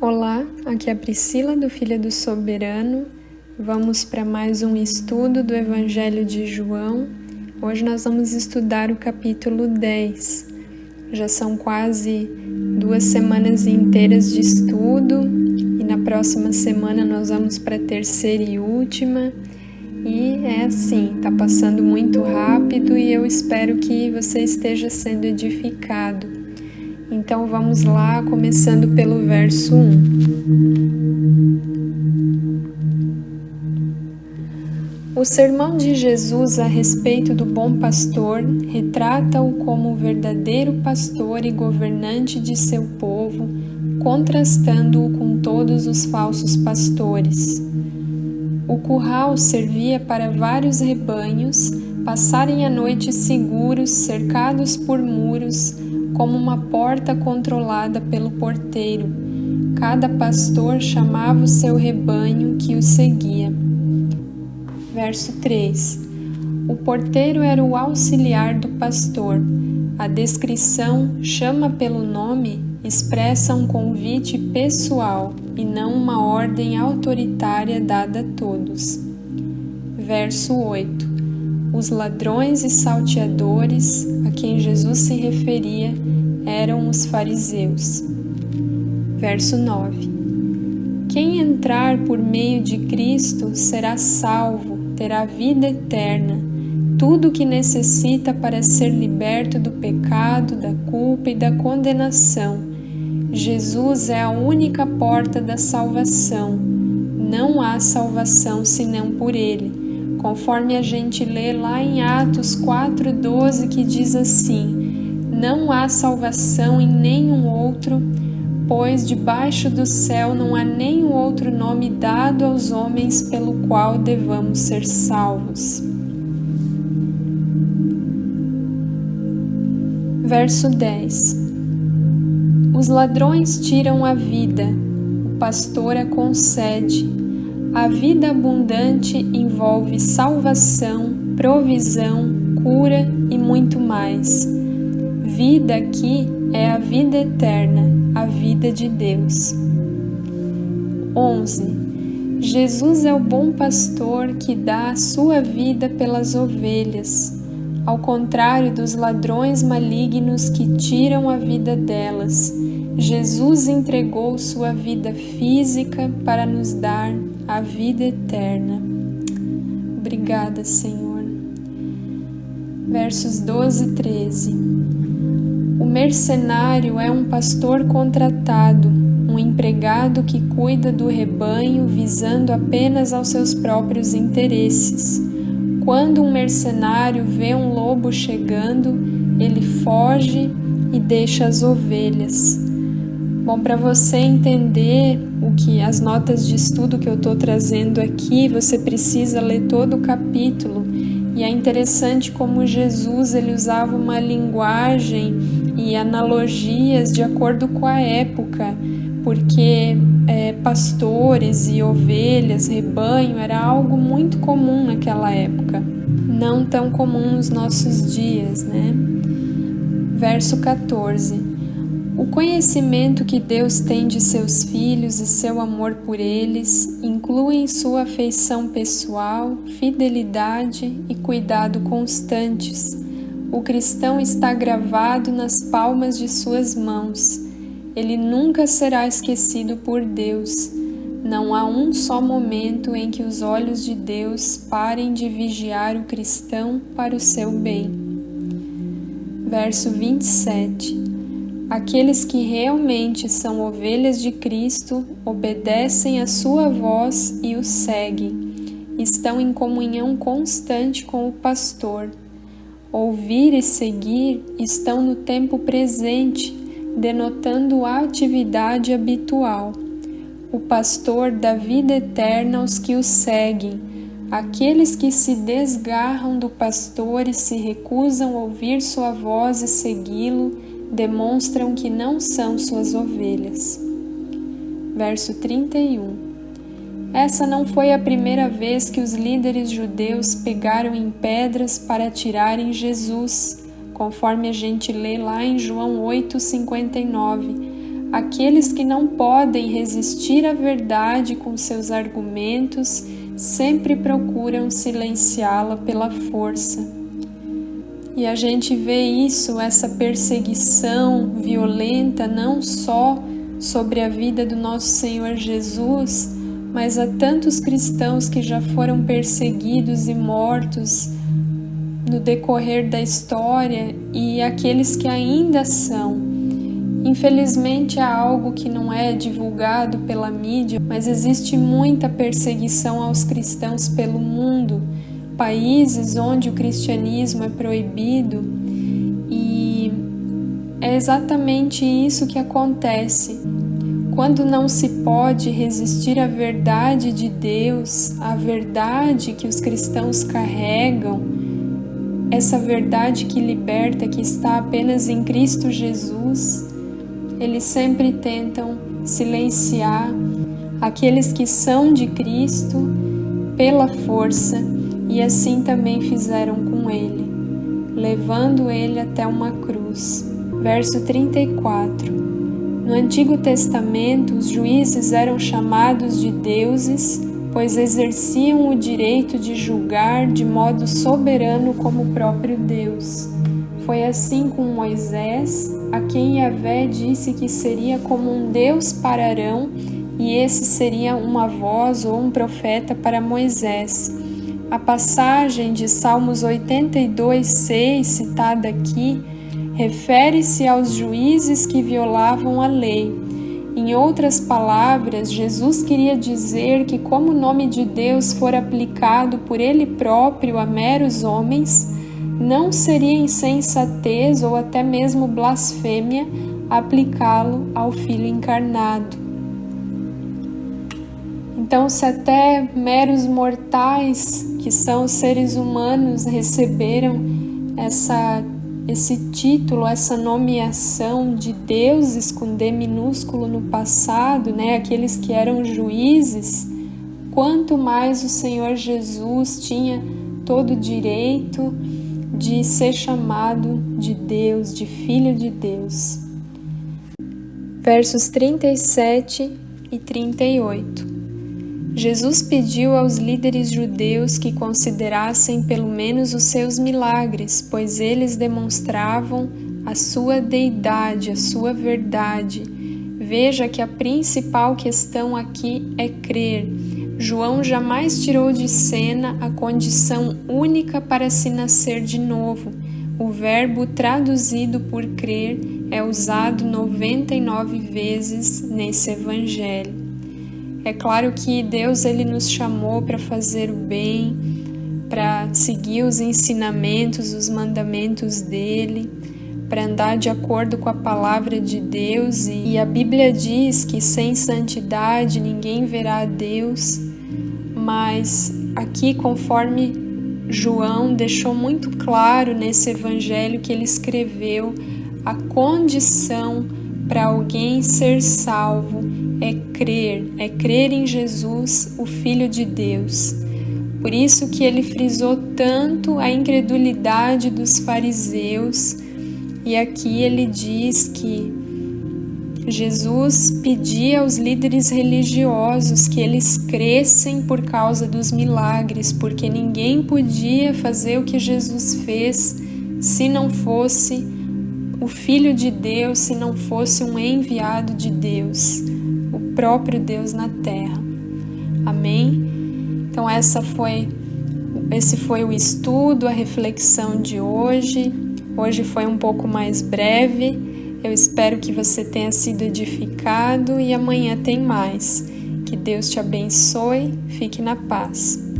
Olá, aqui é a Priscila do Filha do Soberano. Vamos para mais um estudo do Evangelho de João. Hoje nós vamos estudar o capítulo 10. Já são quase 2 semanas inteiras de estudo e na próxima semana nós vamos para a terceira e última. E é assim, tá passando muito rápido e eu espero que você esteja sendo edificado. Então vamos lá, começando pelo verso 1. O sermão de Jesus a respeito do bom pastor retrata-o como o verdadeiro pastor e governante de seu povo, contrastando-o com todos os falsos pastores. O curral servia para vários rebanhos passarem a noite seguros, cercados por muros, como uma porta controlada pelo porteiro. Cada pastor chamava o seu rebanho que o seguia. Verso 3. O porteiro era o auxiliar do pastor. A descrição, chama pelo nome, expressa um convite pessoal e não uma ordem autoritária dada a todos. Verso 8. Os ladrões e salteadores, a quem Jesus se referia, eram os fariseus. Verso 9. Quem entrar por meio de Cristo será salvo, terá vida eterna, tudo o que necessita para ser liberto do pecado, da culpa e da condenação. Jesus é a única porta da salvação. Não há salvação senão por Ele. Conforme a gente lê lá em Atos 4:12, que diz assim: não há salvação em nenhum outro, pois debaixo do céu não há nenhum outro nome dado aos homens pelo qual devamos ser salvos. Verso 10. Os ladrões tiram a vida, o pastor a concede. A vida abundante envolve salvação, provisão, cura e muito mais. Vida aqui é a vida eterna, a vida de Deus. 11. Jesus é o bom pastor que dá a sua vida pelas ovelhas, ao contrário dos ladrões malignos que tiram a vida delas. Jesus entregou sua vida física para nos dar a vida eterna. Obrigada, Senhor. Versos 12 e 13. O mercenário é um pastor contratado, um empregado que cuida do rebanho visando apenas aos seus próprios interesses. Quando um mercenário vê um lobo chegando, ele foge e deixa as ovelhas. Bom, para você entender as notas de estudo que eu estou trazendo aqui, você precisa ler todo o capítulo. E é interessante como Jesus ele usava uma linguagem e analogias de acordo com a época, porque pastores e ovelhas, rebanho, era algo muito comum naquela época, não tão comum nos nossos dias, né? Verso 14. O conhecimento que Deus tem de seus filhos e seu amor por eles incluem sua afeição pessoal, fidelidade e cuidado constantes. O cristão está gravado nas palmas de suas mãos. Ele nunca será esquecido por Deus. Não há um só momento em que os olhos de Deus parem de vigiar o cristão para o seu bem. Verso 27. Aqueles que realmente são ovelhas de Cristo obedecem à sua voz e o seguem. Estão em comunhão constante com o pastor. Ouvir e seguir estão no tempo presente, denotando a atividade habitual. O pastor dá vida eterna aos que o seguem. Aqueles que se desgarram do pastor e se recusam a ouvir sua voz e segui-lo, demonstram que não são suas ovelhas. Verso 31. Essa não foi a primeira vez que os líderes judeus pegaram em pedras para atirarem Jesus, conforme a gente lê lá em João 8:59. aqueles que não podem resistir à verdade com seus argumentos sempre procuram silenciá-la pela força. E a gente vê isso, essa perseguição violenta, não só sobre a vida do nosso Senhor Jesus, mas há tantos cristãos que já foram perseguidos e mortos no decorrer da história e aqueles que ainda são. Infelizmente há algo que não é divulgado pela mídia, mas existe muita perseguição aos cristãos pelo mundo, países onde o cristianismo é proibido, e é exatamente isso que acontece. Quando não se pode resistir à verdade de Deus, à verdade que os cristãos carregam, essa verdade que liberta, que está apenas em Cristo Jesus, eles sempre tentam silenciar aqueles que são de Cristo pela força, e assim também fizeram com ele, levando ele até uma cruz. Verso 34. No Antigo Testamento, os juízes eram chamados de deuses, pois exerciam o direito de julgar de modo soberano como o próprio Deus. Foi assim com Moisés, a quem Yahvé disse que seria como um Deus para Arão, e esse seria uma voz ou um profeta para Moisés. A passagem de Salmos 82:6, citada aqui, refere-se aos juízes que violavam a lei. Em outras palavras, Jesus queria dizer que, como o nome de Deus for aplicado por Ele próprio a meros homens, não seria insensatez ou até mesmo blasfêmia aplicá-lo ao Filho encarnado. Então, se até meros mortais, que são seres humanos, receberam esse título, essa nomeação de deuses com D minúsculo no passado, aqueles que eram juízes, quanto mais o Senhor Jesus tinha todo o direito de ser chamado de Deus, de Filho de Deus. Versos 37 e 38. Jesus pediu aos líderes judeus que considerassem pelo menos os seus milagres, pois eles demonstravam a sua deidade, a sua verdade. Veja que a principal questão aqui é crer. João jamais tirou de cena a condição única para se nascer de novo. O verbo traduzido por crer é usado 99 vezes nesse evangelho. É claro que Deus ele nos chamou para fazer o bem, para seguir os ensinamentos, os mandamentos dele, para andar de acordo com a palavra de Deus, e a Bíblia diz que sem santidade ninguém verá a Deus, mas aqui, conforme João deixou muito claro nesse evangelho que ele escreveu, a condição para alguém ser salvo é crer em Jesus, o Filho de Deus. Por isso que ele frisou tanto a incredulidade dos fariseus, e aqui ele diz que Jesus pedia aos líderes religiosos que eles crescem por causa dos milagres, porque ninguém podia fazer o que Jesus fez se não fosse o Filho de Deus, se não fosse um enviado de Deus, o próprio Deus na terra. Amém? Então esse foi o estudo, a reflexão de hoje. Hoje foi um pouco mais breve. Eu espero que você tenha sido edificado e amanhã tem mais. Que Deus te abençoe. Fique na paz.